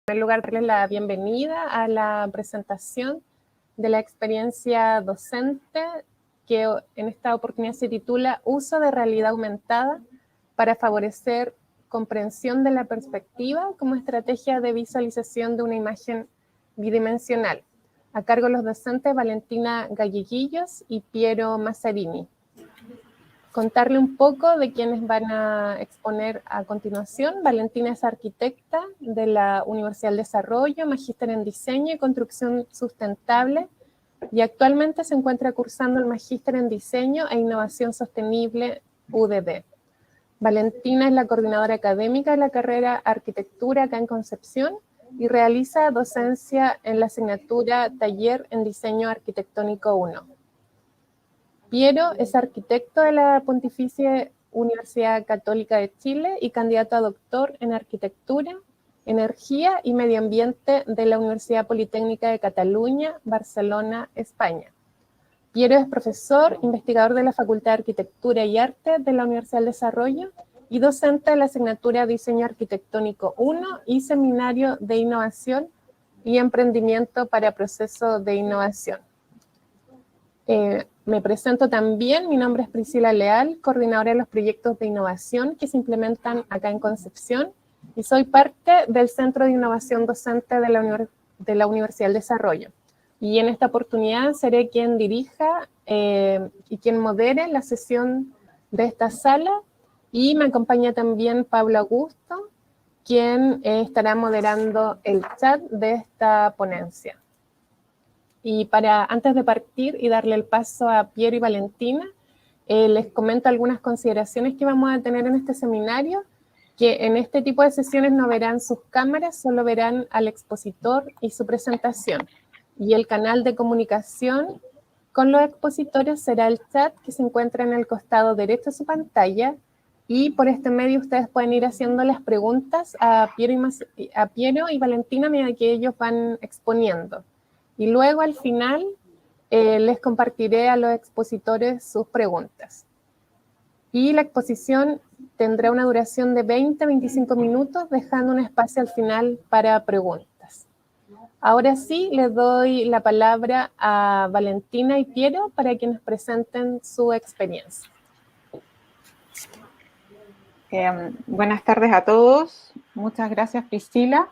primer lugar, darles la bienvenida a la presentación de la experiencia docente que en esta oportunidad se titula Uso de realidad aumentada para favorecer comprensión de la perspectiva como estrategia de visualización de una imagen bidimensional, a cargo de los docentes Valentina Galleguillos y Piero Mazzarini. Contarle un poco de quienes van a exponer a continuación. Valentina es arquitecta de la Universidad del Desarrollo, magíster en diseño y construcción sustentable, y actualmente se encuentra cursando el magíster en diseño e innovación sostenible UDD. Valentina es la coordinadora académica de la carrera Arquitectura acá en Concepción y realiza docencia en la asignatura Taller en Diseño Arquitectónico 1. Piero es arquitecto de la Pontificia Universidad Católica de Chile y candidato a doctor en Arquitectura, Energía y Medio Ambiente de la Universidad Politécnica de Cataluña, Barcelona, España. Piero es profesor, investigador de la Facultad de Arquitectura y Arte de la Universidad del Desarrollo y docente de la asignatura Diseño Arquitectónico 1 y Seminario de Innovación y Emprendimiento para Proceso de Innovación. Me presento también, mi nombre es Priscila Leal, coordinadora de los proyectos de innovación que se implementan acá en Concepción y soy parte del Centro de Innovación Docente de la Universidad del Desarrollo. Y en esta oportunidad seré quien dirija y quien modere la sesión de esta sala y me acompaña también Pablo Augusto, quien estará moderando el chat de esta ponencia. Y antes de partir y darle el paso a Piero y Valentina, les comento algunas consideraciones que vamos a tener en este seminario, que en este tipo de sesiones no verán sus cámaras, solo verán al expositor y su presentación. Y el canal de comunicación con los expositores será el chat que se encuentra en el costado derecho de su pantalla, y por este medio ustedes pueden ir haciendo las preguntas a Piero y Valentina a medida que ellos van exponiendo. Y luego al final les compartiré a los expositores sus preguntas. Y la exposición tendrá una duración de 20-25 minutos, dejando un espacio al final para preguntas. Ahora sí, les doy la palabra a Valentina y Piero para que nos presenten su experiencia. Buenas tardes a todos. Muchas gracias, Priscila.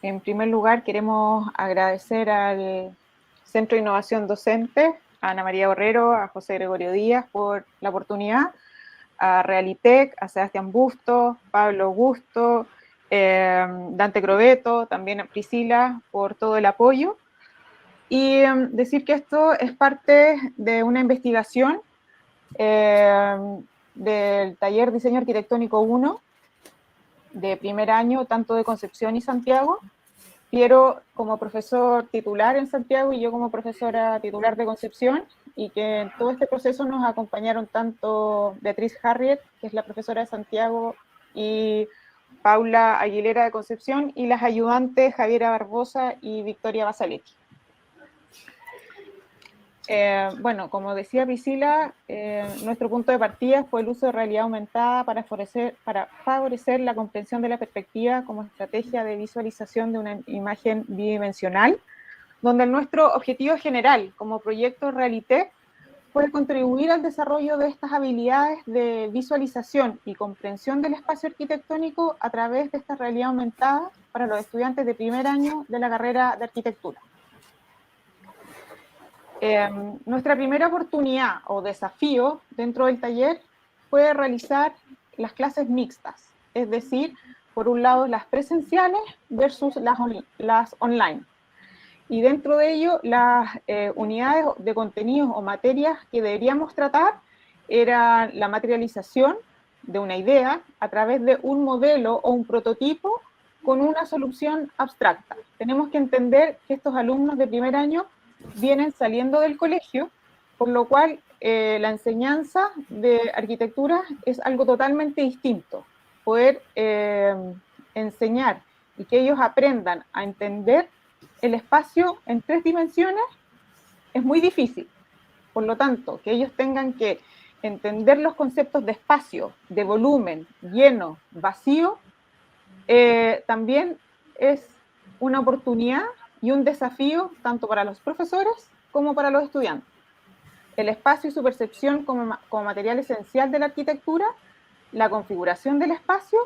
En primer lugar, queremos agradecer al Centro de Innovación Docente, a Ana María Borrero, a José Gregorio Díaz por la oportunidad, a Realitec, a Sebastián Busto, Pablo Augusto, Dante Crobeto, también a Priscila por todo el apoyo. Y decir que esto es parte de una investigación del taller Diseño Arquitectónico 1, de primer año, tanto de Concepción y Santiago. Piero como profesor titular en Santiago y yo como profesora titular de Concepción, y que en todo este proceso nos acompañaron tanto Beatriz Harriet, que es la profesora de Santiago, y Paula Aguilera de Concepción, y las ayudantes Javiera Barbosa y Victoria Basaletti. Bueno, como decía Priscila, nuestro punto de partida fue el uso de realidad aumentada para favorecer la comprensión de la perspectiva como estrategia de visualización de una imagen bidimensional, donde nuestro objetivo general como proyecto Realitec fue contribuir al desarrollo de estas habilidades de visualización y comprensión del espacio arquitectónico a través de esta realidad aumentada para los estudiantes de primer año de la carrera de arquitectura. Nuestra primera oportunidad o desafío dentro del taller fue realizar las clases mixtas, es decir, por un lado las presenciales versus las online. Y dentro de ello, las unidades de contenidos o materias que deberíamos tratar eran la materialización de una idea a través de un modelo o un prototipo con una solución abstracta. Tenemos que entender que estos alumnos de primer año vienen saliendo del colegio, por lo cual la enseñanza de arquitectura es algo totalmente distinto. Poder enseñar y que ellos aprendan a entender el espacio en 3 dimensiones es muy difícil. Por lo tanto, que ellos tengan que entender los conceptos de espacio, de volumen, lleno, vacío, también es una oportunidad y un desafío tanto para los profesores como para los estudiantes. El espacio y su percepción como material esencial de la arquitectura, la configuración del espacio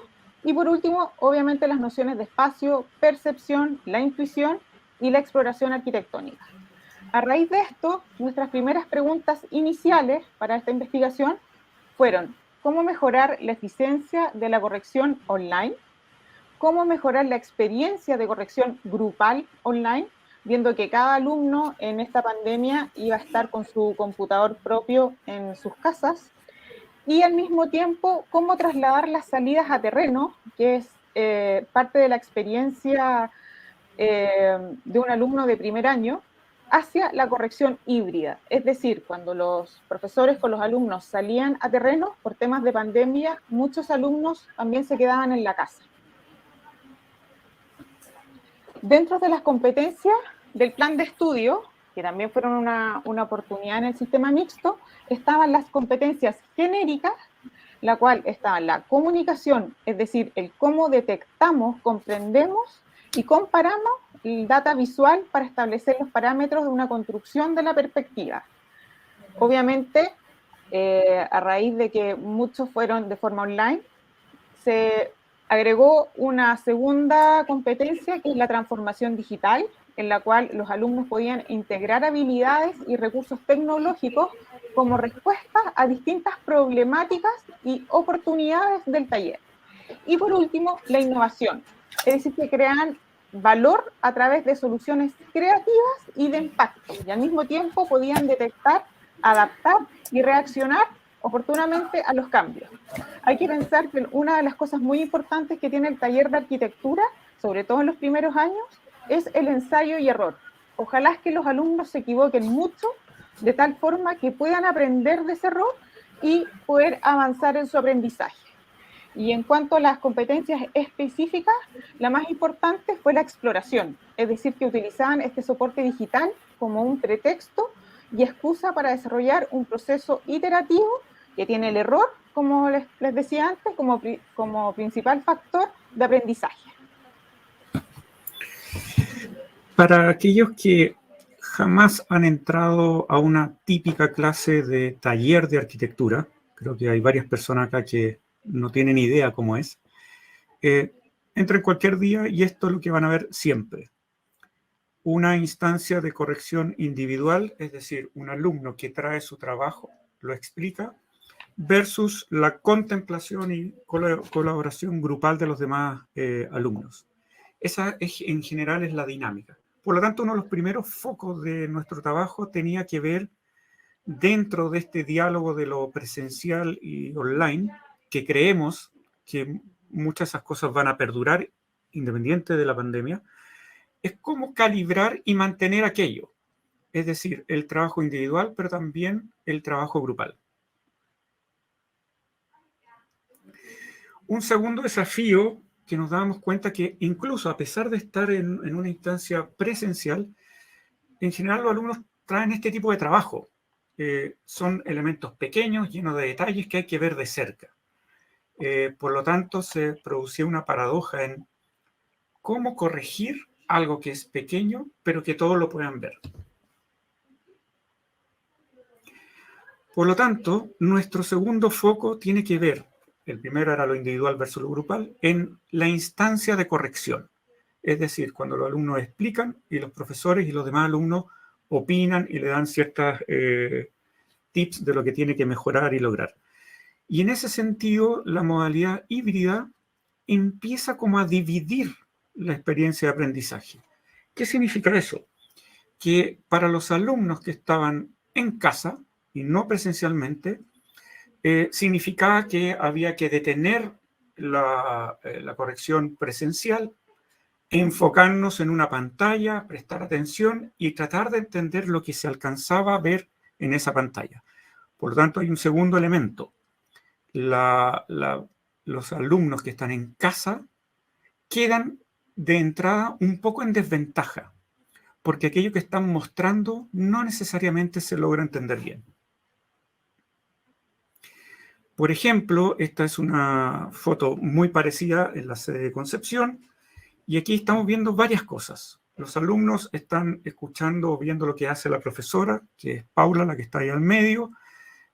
y por último, obviamente las nociones de espacio, percepción, la intuición y la exploración arquitectónica. A raíz de esto, nuestras primeras preguntas iniciales para esta investigación fueron: ¿cómo mejorar la eficiencia de la corrección online? ¿Cómo mejorar la experiencia de corrección grupal online? Viendo que cada alumno en esta pandemia iba a estar con su computador propio en sus casas. Y al mismo tiempo, cómo trasladar las salidas a terreno, que es parte de la experiencia de un alumno de primer año, hacia la corrección híbrida. Es decir, cuando los profesores con los alumnos salían a terreno por temas de pandemia, muchos alumnos también se quedaban en la casa. Dentro de las competencias del plan de estudio, que también fueron una oportunidad en el sistema mixto, estaban las competencias genéricas, la cual estaba la comunicación, es decir, el cómo detectamos, comprendemos y comparamos el data visual para establecer los parámetros de una construcción de la perspectiva. Obviamente, a raíz de que muchos fueron de forma online, se agregó una segunda competencia que es la transformación digital, en la cual los alumnos podían integrar habilidades y recursos tecnológicos como respuesta a distintas problemáticas y oportunidades del taller. Y por último, la innovación, es decir, que crean valor a través de soluciones creativas y de impacto, y al mismo tiempo podían detectar, adaptar y reaccionar oportunamente a los cambios. Hay que pensar que una de las cosas muy importantes que tiene el taller de arquitectura, sobre todo en los primeros años, es el ensayo y error. Ojalá es que los alumnos se equivoquen mucho, de tal forma que puedan aprender de ese error y poder avanzar en su aprendizaje. Y en cuanto a las competencias específicas, la más importante fue la exploración, es decir, que utilizaban este soporte digital como un pretexto y excusa para desarrollar un proceso iterativo que tiene el error, como les decía antes, como principal factor de aprendizaje. Para aquellos que jamás han entrado a una típica clase de taller de arquitectura, creo que hay varias personas acá que no tienen idea cómo es, entren cualquier día y esto es lo que van a ver siempre. Una instancia de corrección individual, es decir, un alumno que trae su trabajo, lo explica, versus la contemplación y colaboración grupal de los demás alumnos. Esa en general es la dinámica. Por lo tanto, uno de los primeros focos de nuestro trabajo tenía que ver dentro de este diálogo de lo presencial y online, que creemos que muchas de esas cosas van a perdurar independiente de la pandemia, es cómo calibrar y mantener aquello. Es decir, el trabajo individual, pero también el trabajo grupal. Un segundo desafío que nos dábamos cuenta que incluso a pesar de estar en una instancia presencial, en general los alumnos traen este tipo de trabajo. Son elementos pequeños, llenos de detalles que hay que ver de cerca. Por lo tanto, se producía una paradoja en cómo corregir algo que es pequeño, pero que todos lo puedan ver. Por lo tanto, nuestro segundo foco tiene que ver, el primero era lo individual versus lo grupal, en la instancia de corrección. Es decir, cuando los alumnos explican y los profesores y los demás alumnos opinan y le dan ciertas tips de lo que tiene que mejorar y lograr. Y en ese sentido, la modalidad híbrida empieza como a dividir la experiencia de aprendizaje. ¿Qué significa eso? Que para los alumnos que estaban en casa y no presencialmente, significaba que había que detener la corrección presencial, enfocarnos en una pantalla, prestar atención y tratar de entender lo que se alcanzaba a ver en esa pantalla. Por lo tanto, hay un segundo elemento. Los alumnos que están en casa quedan de entrada un poco en desventaja, porque aquello que están mostrando no necesariamente se logra entender bien. Por ejemplo, esta es una foto muy parecida en la sede de Concepción, Y aquí estamos viendo varias cosas. Los alumnos están escuchando o viendo lo que hace la profesora, que es Paula, la que está ahí al medio.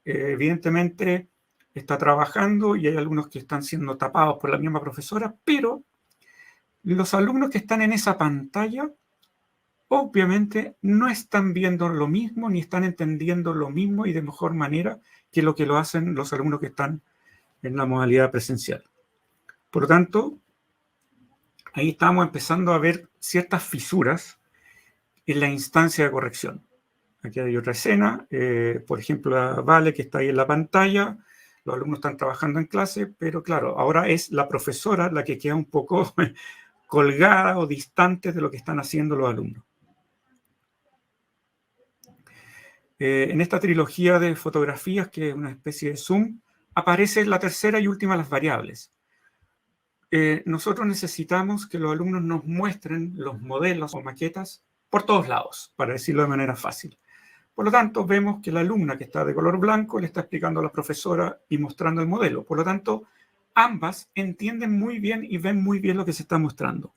Evidentemente está trabajando y hay algunos que están siendo tapados por la misma profesora, pero los alumnos que están en esa pantalla obviamente no están viendo lo mismo ni están entendiendo lo mismo y de mejor manera que lo hacen los alumnos que están en la modalidad presencial. Por lo tanto, ahí estamos empezando a ver ciertas fisuras en la instancia de corrección. Aquí hay otra escena, por ejemplo, la Vale que está ahí en la pantalla, los alumnos están trabajando en clase, pero claro, ahora es la profesora la que queda un poco colgada o distante de lo que están haciendo los alumnos. En esta trilogía de fotografías, que es una especie de zoom, aparece la tercera y última de las variables. Nosotros necesitamos que los alumnos nos muestren los modelos o maquetas por todos lados, para decirlo de manera fácil. Por lo tanto, vemos que la alumna que está de color blanco le está explicando a la profesora y mostrando el modelo. Por lo tanto, ambas entienden muy bien y ven muy bien lo que se está mostrando.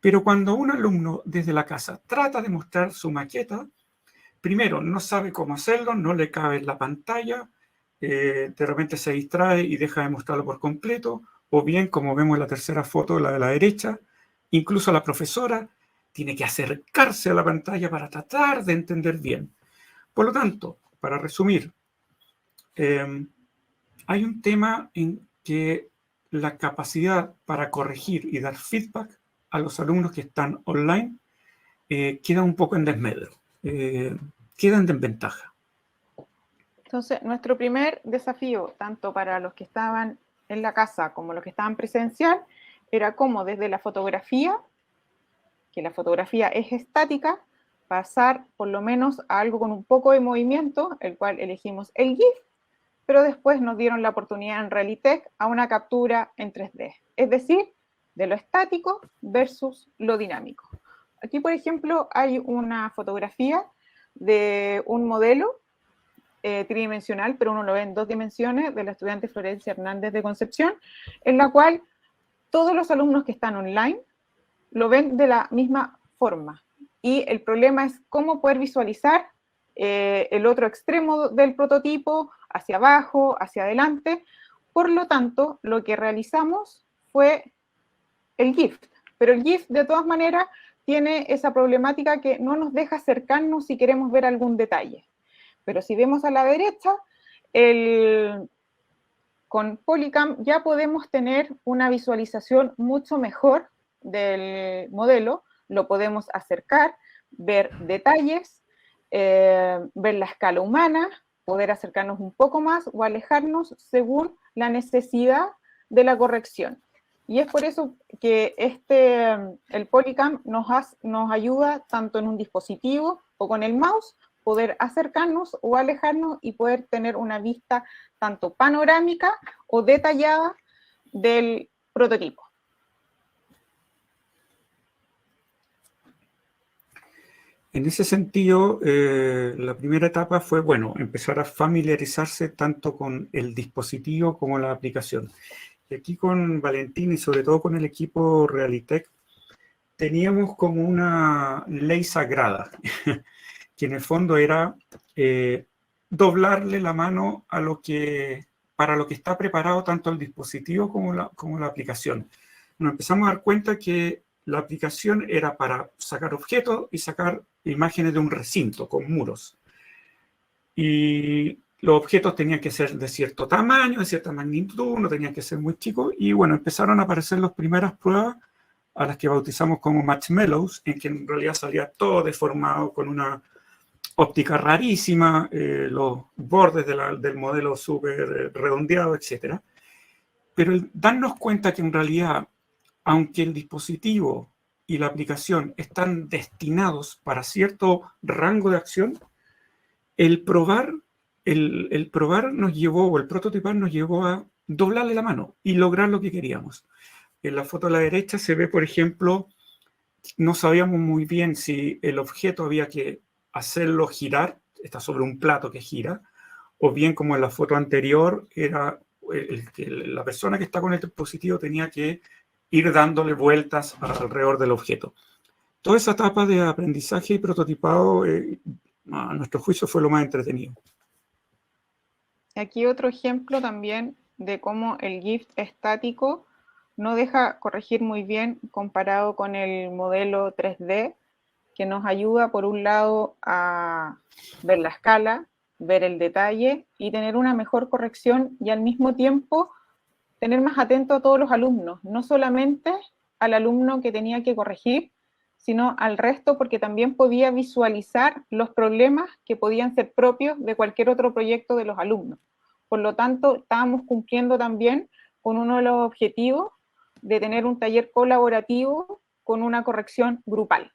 Pero cuando un alumno desde la casa trata de mostrar su maqueta, primero no sabe cómo hacerlo, no le cabe en la pantalla, de repente se distrae y deja de mostrarlo por completo, o bien, como vemos en la tercera foto, la de la derecha, incluso la profesora tiene que acercarse a la pantalla para tratar de entender bien. Por lo tanto, para resumir, hay un tema en que la capacidad para corregir y dar feedback a los alumnos que están online queda un poco en desmedro, queda en desventaja. Entonces, nuestro primer desafío, tanto para los que estaban en la casa como los que estaban presencial, era cómo desde la fotografía, que la fotografía es estática, pasar por lo menos a algo con un poco de movimiento, el cual elegimos el GIF, pero después nos dieron la oportunidad en Realitech a una captura en 3D, es decir, de lo estático versus lo dinámico. Aquí, por ejemplo, hay una fotografía de un modelo tridimensional, pero uno lo ve en 2 dimensiones, de la estudiante Florencia Hernández de Concepción, en la cual todos los alumnos que están online lo ven de la misma forma. Y el problema es cómo poder visualizar el otro extremo del prototipo, hacia abajo, hacia adelante. Por lo tanto, lo que realizamos fue el GIF. Pero el GIF, de todas maneras, tiene esa problemática que no nos deja acercarnos si queremos ver algún detalle. Pero si vemos a la derecha, con Polycam ya podemos tener una visualización mucho mejor del modelo, lo podemos acercar, ver detalles, ver la escala humana, poder acercarnos un poco más o alejarnos según la necesidad de la corrección. Y es por eso que el Polycam nos ayuda tanto en un dispositivo o con el mouse, poder acercarnos o alejarnos y poder tener una vista tanto panorámica o detallada del prototipo. En ese sentido, la primera etapa fue, bueno, empezar a familiarizarse tanto con el dispositivo como la aplicación. Y aquí con Valentín y sobre todo con el equipo Realitech, teníamos como una ley sagrada, que en el fondo era doblarle la mano a para lo que está preparado tanto el dispositivo como la aplicación. Nos empezamos a dar cuenta que la aplicación era para sacar objetos y sacar imágenes de un recinto con muros. Y los objetos tenían que ser de cierto tamaño, de cierta magnitud, no tenían que ser muy chicos. Y bueno, empezaron a aparecer las primeras pruebas a las que bautizamos como marshmallows, en que en realidad salía todo deformado con una óptica rarísima, los bordes del modelo súper redondeados, etc. Pero el darnos cuenta que en realidad, aunque el dispositivo y la aplicación están destinados para cierto rango de acción, el probar nos llevó, o el prototipar nos llevó a doblarle la mano y lograr lo que queríamos. En la foto a la derecha se ve, por ejemplo, no sabíamos muy bien si el objeto había que hacerlo girar, está sobre un plato que gira, o bien como en la foto anterior, era la persona que está con el dispositivo tenía que ir dándole vueltas alrededor del objeto. Toda esa etapa de aprendizaje y prototipado, a nuestro juicio, fue lo más entretenido. Aquí otro ejemplo también de cómo el GIF estático no deja corregir muy bien comparado con el modelo 3D, que nos ayuda por un lado a ver la escala, ver el detalle y tener una mejor corrección, y al mismo tiempo tener más atento a todos los alumnos, no solamente al alumno que tenía que corregir, sino al resto, porque también podía visualizar los problemas que podían ser propios de cualquier otro proyecto de los alumnos. Por lo tanto, estábamos cumpliendo también con uno de los objetivos de tener un taller colaborativo con una corrección grupal.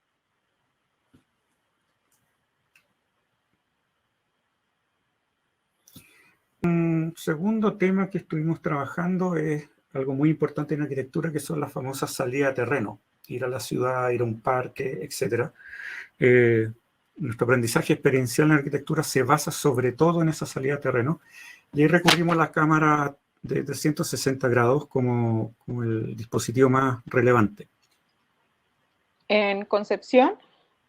Un segundo tema que estuvimos trabajando es algo muy importante en arquitectura, que son las famosas salidas a terreno. Ir a la ciudad, ir a un parque, etc. Nuestro aprendizaje experiencial en arquitectura se basa sobre todo en esa salida a terreno, y ahí recurrimos a la cámara de 360 grados como el dispositivo más relevante. En Concepción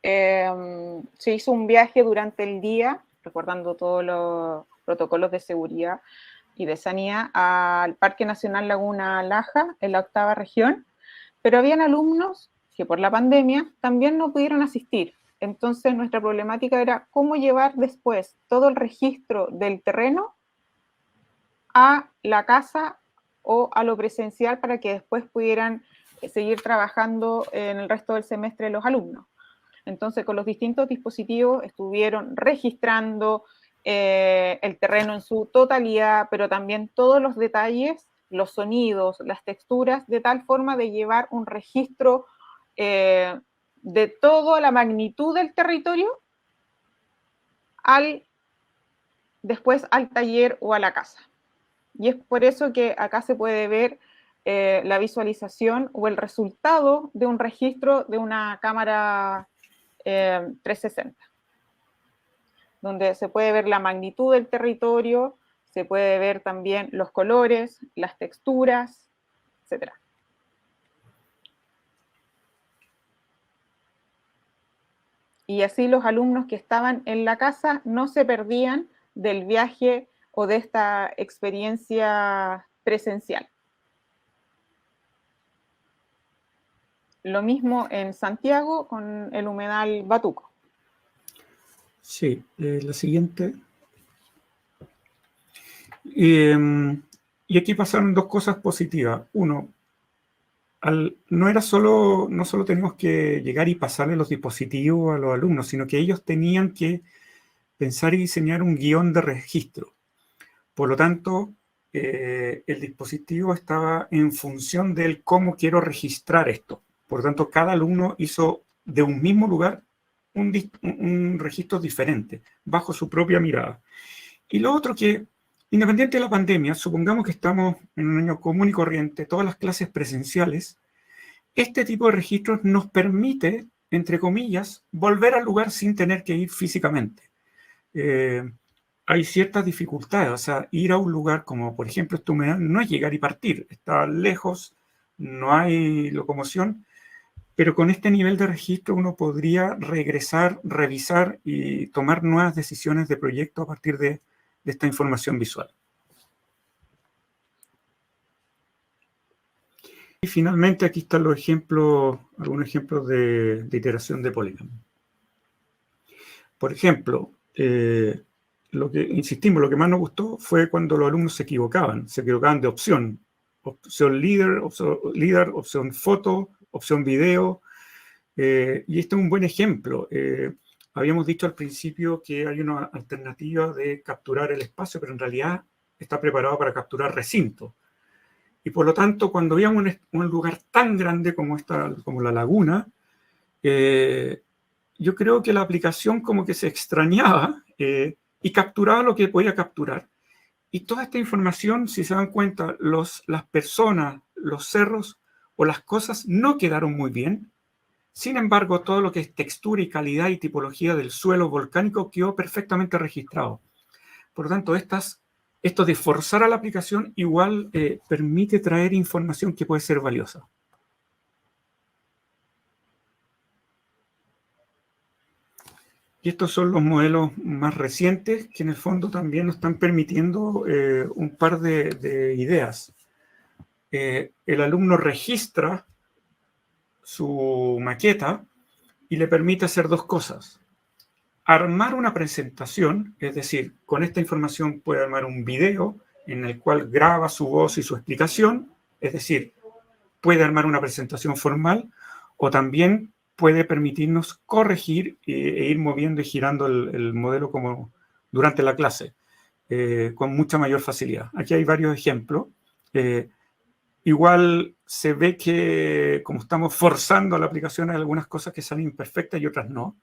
se hizo un viaje durante el día, recordando todos los protocolos de seguridad y de sanidad, al Parque Nacional Laguna Laja, en la 8ª región, pero habían alumnos que por la pandemia también no pudieron asistir. Entonces nuestra problemática era cómo llevar después todo el registro del terreno a la casa o a lo presencial para que después pudieran seguir trabajando en el resto del semestre los alumnos. Entonces, con los distintos dispositivos estuvieron registrando el terreno en su totalidad, pero también todos los detalles, los sonidos, las texturas, de tal forma de llevar un registro de toda la magnitud del territorio después al taller o a la casa. Y es por eso que acá se puede ver la visualización o el resultado de un registro de una cámara 360, donde se puede ver la magnitud del territorio, se puede ver también los colores, las texturas, etc. Y así los alumnos que estaban en la casa no se perdían del viaje o de esta experiencia presencial. Lo mismo en Santiago con el humedal Batuco. Sí, la siguiente. Y aquí pasaron dos cosas positivas. Uno, no solo teníamos que llegar y pasarle los dispositivos a los alumnos, sino que ellos tenían que pensar y diseñar un guión de registro. Por lo tanto, el dispositivo estaba en función del cómo quiero registrar esto. Por lo tanto, cada alumno hizo de un mismo lugar un registro diferente, bajo su propia mirada. Y lo otro que, independiente de la pandemia, supongamos que estamos en un año común y corriente, todas las clases presenciales, este tipo de registros nos permite, entre comillas, volver al lugar sin tener que ir físicamente. Hay ciertas dificultades, o sea, ir a un lugar como, por ejemplo, esta humedad no es llegar y partir, está lejos, no hay locomoción, pero con este nivel de registro uno podría regresar, revisar y tomar nuevas decisiones de proyecto a partir de esta información visual. Y finalmente aquí están los ejemplos, algunos ejemplos de iteración de Polygon. Por ejemplo, lo que más nos gustó fue cuando los alumnos se equivocaban de opción líder, opción foto, opción video, y este es un buen ejemplo. Habíamos dicho al principio que hay una alternativa de capturar el espacio, pero en realidad está preparado para capturar recinto. Y por lo tanto, cuando veíamos un lugar tan grande como la laguna, yo creo que la aplicación como que se extrañaba y capturaba lo que podía capturar. Y toda esta información, si se dan cuenta, las personas, los cerros o las cosas no quedaron muy bien. Sin embargo, todo lo que es textura y calidad y tipología del suelo volcánico quedó perfectamente registrado. Por lo tanto, esto de forzar a la aplicación igual permite traer información que puede ser valiosa. Y estos son los modelos más recientes que en el fondo también nos están permitiendo un par de ideas. El alumno registra su maqueta y le permite hacer dos cosas. Armar una presentación, es decir, con esta información puede armar un video en el cual graba su voz y su explicación, es decir, puede armar una presentación formal, o también puede permitirnos corregir e ir moviendo y girando el modelo como durante la clase, con mucha mayor facilidad. Aquí hay varios ejemplos. Igual se ve que como estamos forzando la aplicación, hay algunas cosas que salen imperfectas y otras no,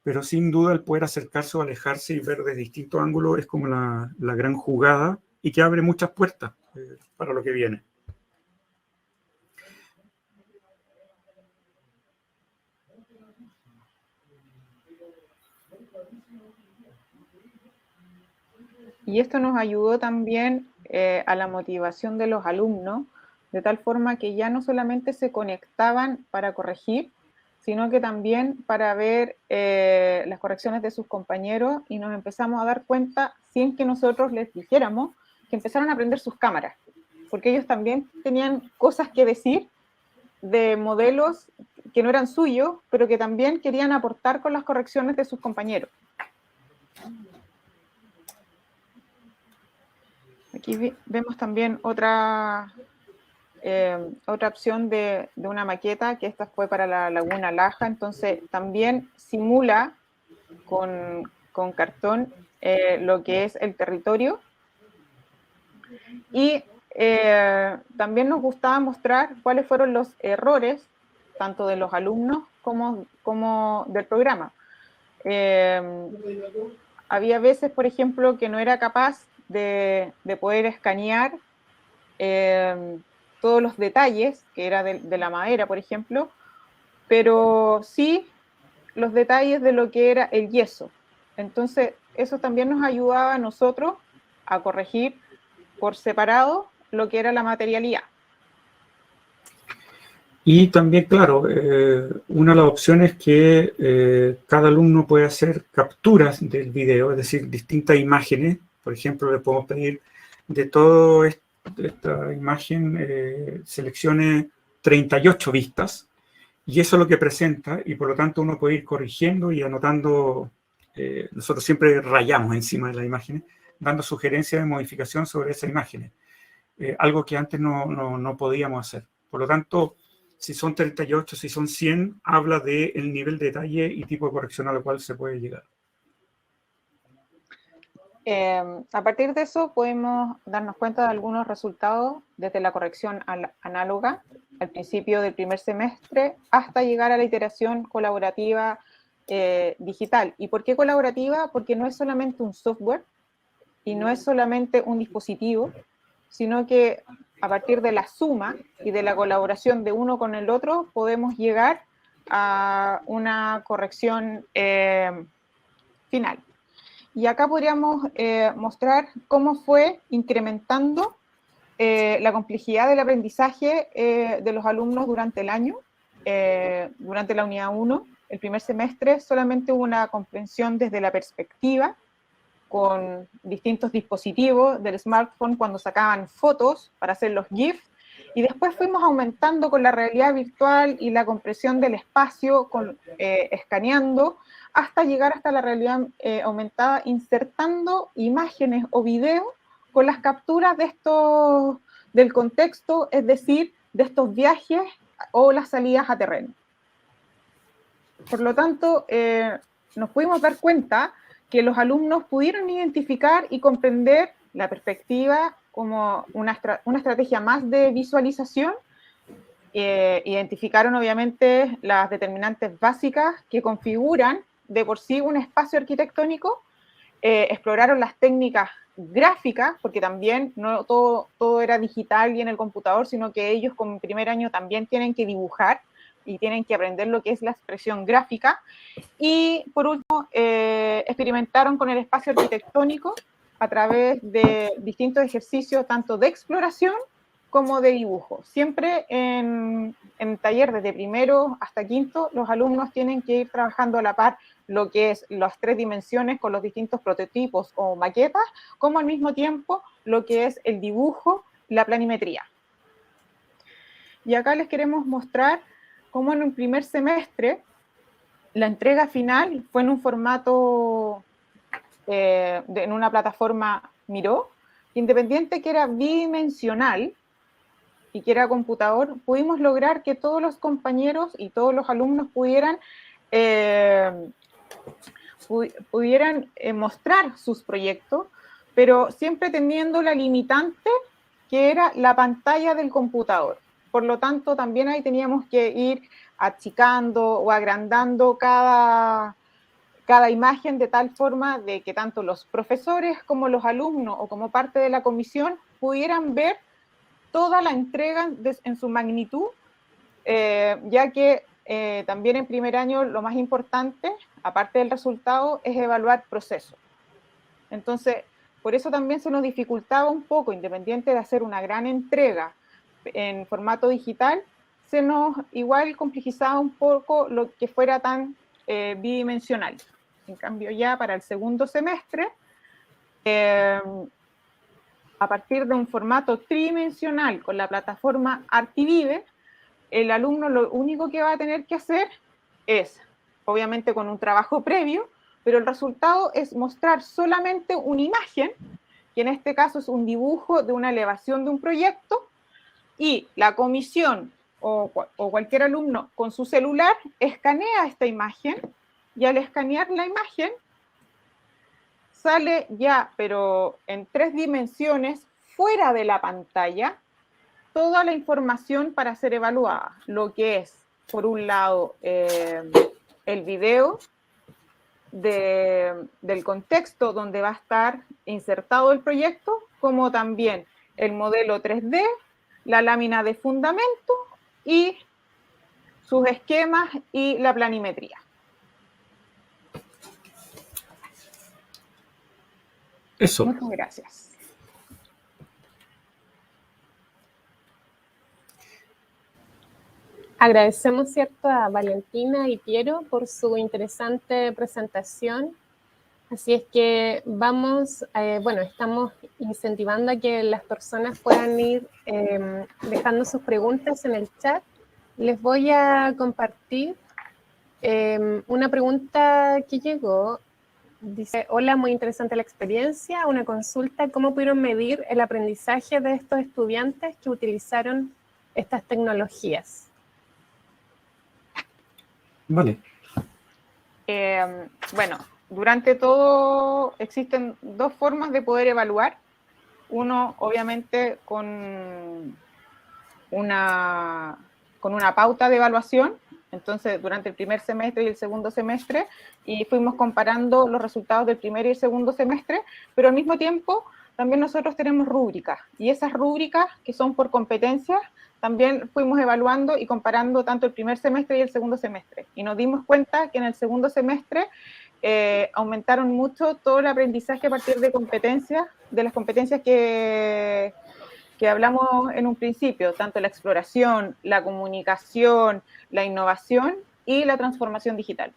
pero sin duda el poder acercarse o alejarse y ver de distintos ángulos es como la gran jugada y que abre muchas puertas para lo que viene. Y esto nos ayudó también a la motivación de los alumnos, de tal forma que ya no solamente se conectaban para corregir, sino que también para ver las correcciones de sus compañeros, y nos empezamos a dar cuenta, sin que nosotros les dijéramos, que empezaron a prender sus cámaras, porque ellos también tenían cosas que decir de modelos que no eran suyos, pero que también querían aportar con las correcciones de sus compañeros. Aquí vemos también otra opción de una maqueta, que esta fue para la Laguna Laja, entonces también simula con cartón lo que es el territorio. Y también nos gustaba mostrar cuáles fueron los errores, tanto de los alumnos como del programa. Había veces, por ejemplo, que no era capaz de poder escanear todos los detalles, que era de la madera, por ejemplo, pero sí los detalles de lo que era el yeso. Entonces, eso también nos ayudaba a nosotros a corregir por separado lo que era la materialidad. Y también, claro, una de las opciones es que cada alumno puede hacer capturas del video, es decir, distintas imágenes. Por ejemplo, le podemos pedir de toda esta imagen, seleccione 38 vistas, y eso es lo que presenta, y por lo tanto uno puede ir corrigiendo y anotando. Nosotros siempre rayamos encima de las imágenes, dando sugerencias de modificación sobre esas imágenes, algo que antes no podíamos hacer. Por lo tanto, si son 38, si son 100, habla del nivel de detalle y tipo de corrección a la cual se puede llegar. A partir de eso podemos darnos cuenta de algunos resultados desde la corrección análoga al principio del primer semestre hasta llegar a la iteración colaborativa digital. ¿Y por qué colaborativa? Porque no es solamente un software y no es solamente un dispositivo, sino que a partir de la suma y de la colaboración de uno con el otro podemos llegar a una corrección final. Y acá podríamos mostrar cómo fue incrementando la complejidad del aprendizaje de los alumnos durante el año, durante la unidad 1. El primer semestre solamente hubo una comprensión desde la perspectiva, con distintos dispositivos del smartphone cuando sacaban fotos para hacer los GIFs, y después fuimos aumentando con la realidad virtual y la compresión del espacio, escaneando, hasta llegar hasta la realidad aumentada, insertando imágenes o videos con las capturas de del contexto, es decir, de estos viajes o las salidas a terreno. Por lo tanto, nos pudimos dar cuenta que los alumnos pudieron identificar y comprender la perspectiva como una estrategia más de visualización. Identificaron obviamente las determinantes básicas que configuran de por sí un espacio arquitectónico, exploraron las técnicas gráficas, porque también no todo era digital y en el computador, sino que ellos como primer año también tienen que dibujar y tienen que aprender lo que es la expresión gráfica. Y por último, experimentaron con el espacio arquitectónico a través de distintos ejercicios, tanto de exploración como de dibujo. Siempre en taller desde primero hasta quinto, los alumnos tienen que ir trabajando a la par lo que es las 3 dimensiones con los distintos prototipos o maquetas, como al mismo tiempo lo que es el dibujo, la planimetría. Y acá les queremos mostrar cómo en un primer semestre la entrega final fue en un formato, en una plataforma Miro, independiente que era bidimensional y que era computador, pudimos lograr que todos los compañeros y todos los alumnos pudieran mostrar sus proyectos, pero siempre teniendo la limitante que era la pantalla del computador. Por lo tanto, también ahí teníamos que ir achicando o agrandando cada imagen de tal forma de que tanto los profesores como los alumnos o como parte de la comisión pudieran ver toda la entrega en su magnitud, ya que también en primer año lo más importante, aparte del resultado, es evaluar procesos. Entonces, por eso también se nos dificultaba un poco, independiente de hacer una gran entrega en formato digital, se nos igual complejizaba un poco lo que fuera tan bidimensional. En cambio, ya para el segundo semestre, a partir de un formato tridimensional con la plataforma Artivive, el alumno lo único que va a tener que hacer es, obviamente con un trabajo previo, pero el resultado es mostrar solamente una imagen, que en este caso es un dibujo de una elevación de un proyecto, y la comisión o cualquier alumno con su celular escanea esta imagen, y al escanear la imagen sale ya, pero en 3 dimensiones, fuera de la pantalla, toda la información para ser evaluada, lo que es, por un lado, el video del contexto donde va a estar insertado el proyecto, como también el modelo 3D, la lámina de fundamento y sus esquemas y la planimetría. Eso. Muchas gracias. Agradecemos, ¿cierto?, a Valentina y Piero por su interesante presentación. Así es que vamos, bueno, estamos incentivando a que las personas puedan ir dejando sus preguntas en el chat. Les voy a compartir una pregunta que llegó. Dice, hola, muy interesante la experiencia. Una consulta, ¿cómo pudieron medir el aprendizaje de estos estudiantes que utilizaron estas tecnologías? Vale. Bueno, durante todo existen 2 formas de poder evaluar. Uno, obviamente, con una pauta de evaluación. Entonces, durante el primer semestre y el segundo semestre, y fuimos comparando los resultados del primer y el segundo semestre, pero al mismo tiempo también nosotros tenemos rúbricas, y esas rúbricas que son por competencias, también fuimos evaluando y comparando tanto el primer semestre y el segundo semestre, y nos dimos cuenta que en el segundo semestre aumentaron mucho todo el aprendizaje a partir de competencias, de las competencias que hablamos en un principio, tanto la exploración, la comunicación, la innovación y la transformación digital.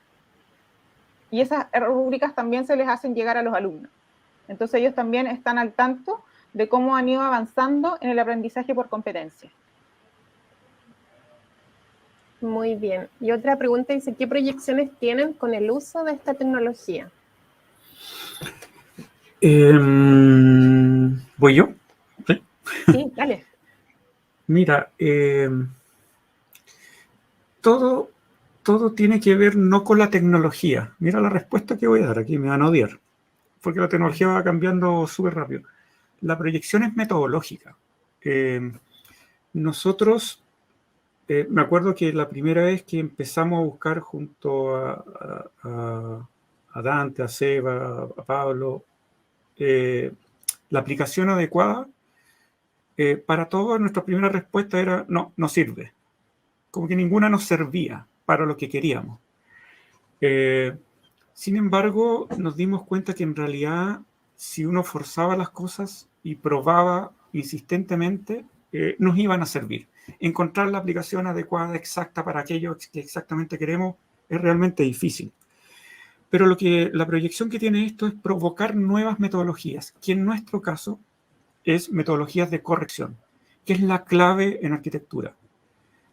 Y esas rúbricas también se les hacen llegar a los alumnos. Entonces ellos también están al tanto de cómo han ido avanzando en el aprendizaje por competencia. Muy bien. Y otra pregunta dice, ¿qué proyecciones tienen con el uso de esta tecnología? ¿Voy yo? Sí, dale. Mira, todo tiene que ver no con la tecnología. Mira la respuesta que voy a dar aquí, me van a odiar, porque la tecnología va cambiando súper rápido. La proyección es metodológica. Nosotros, me acuerdo que la primera vez que empezamos a buscar junto a Dante, a Seba, a Pablo, la aplicación adecuada, para todos nuestra primera respuesta era no sirve. Como que ninguna nos servía para lo que queríamos. Sin embargo, nos dimos cuenta que en realidad, si uno forzaba las cosas y probaba insistentemente, nos iban a servir. Encontrar la aplicación adecuada, exacta para aquello que exactamente queremos, es realmente difícil. Pero la proyección que tiene esto es provocar nuevas metodologías, que en nuestro caso es metodologías de corrección, que es la clave en arquitectura.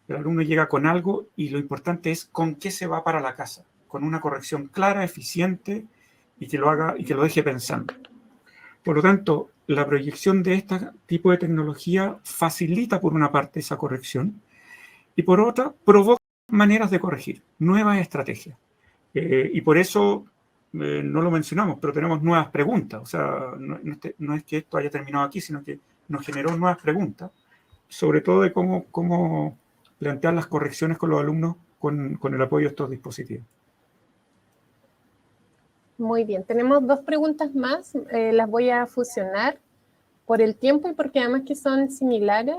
El alumno llega con algo y lo importante es con qué se va para la casa, con una corrección clara, eficiente y que lo haga y que lo deje pensando. Por lo tanto, la proyección de este tipo de tecnología facilita por una parte esa corrección y por otra provoca maneras de corregir, nuevas estrategias. Y por eso no lo mencionamos, pero tenemos nuevas preguntas. O sea, no es que esto haya terminado aquí, sino que nos generó nuevas preguntas, sobre todo de cómo plantear las correcciones con los alumnos con el apoyo de estos dispositivos. Muy bien, tenemos dos preguntas más, las voy a fusionar por el tiempo y porque además que son similares.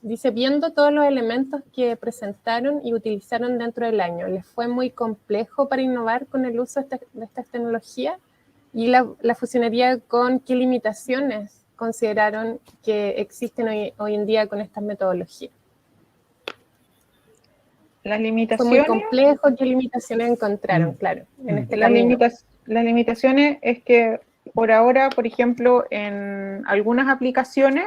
Dice, viendo todos los elementos que presentaron y utilizaron dentro del año, ¿les fue muy complejo para innovar con el uso de estas tecnologías? Y la fusionaría con qué limitaciones consideraron que existen hoy en día con estas metodologías. Las ¿Fue limitaciones... muy complejo? ¿Qué limitaciones encontraron, claro, en este camino? Las limitaciones es que por ahora, por ejemplo, en algunas aplicaciones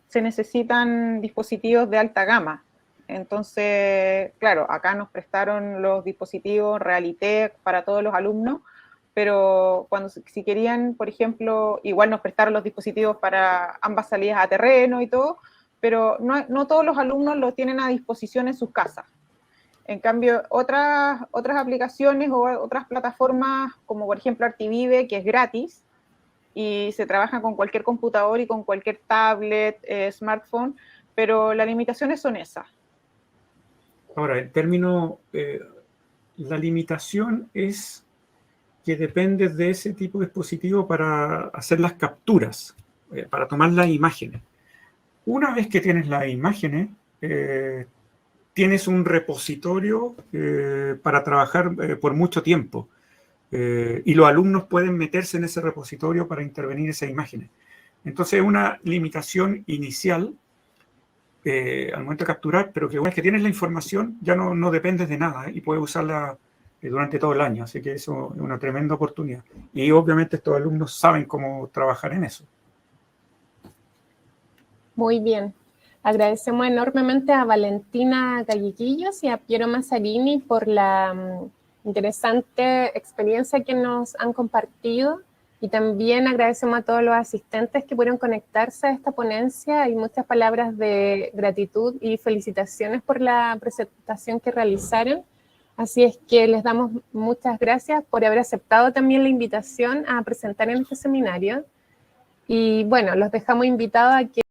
se necesitan dispositivos de alta gama. Entonces, claro, acá nos prestaron los dispositivos Realitech para todos los alumnos, pero si querían, por ejemplo, igual nos prestaron los dispositivos para ambas salidas a terreno y todo, pero no todos los alumnos lo tienen a disposición en sus casas. En cambio, otras aplicaciones o otras plataformas, como por ejemplo Artivive, que es gratis, y se trabaja con cualquier computador y con cualquier tablet, smartphone, pero las limitaciones son esas. Ahora, en términos, la limitación es que depende de ese tipo de dispositivo para hacer las capturas, para tomar las imágenes. Una vez que tienes las imágenes, tienes un repositorio para trabajar por mucho tiempo. Y los alumnos pueden meterse en ese repositorio para intervenir esas imágenes. Entonces, es una limitación inicial al momento de capturar, pero que una vez que tienes la información ya no dependes de nada y puedes usarla durante todo el año. Así que eso es una tremenda oportunidad. Y obviamente estos alumnos saben cómo trabajar en eso. Muy bien. Agradecemos enormemente a Valentina Galleguillos y a Piero Mazzarini por la interesante experiencia que nos han compartido, y también agradecemos a todos los asistentes que pudieron conectarse a esta ponencia. Hay muchas palabras de gratitud y felicitaciones por la presentación que realizaron, así es que les damos muchas gracias por haber aceptado también la invitación a presentar en este seminario, y bueno, los dejamos invitados a que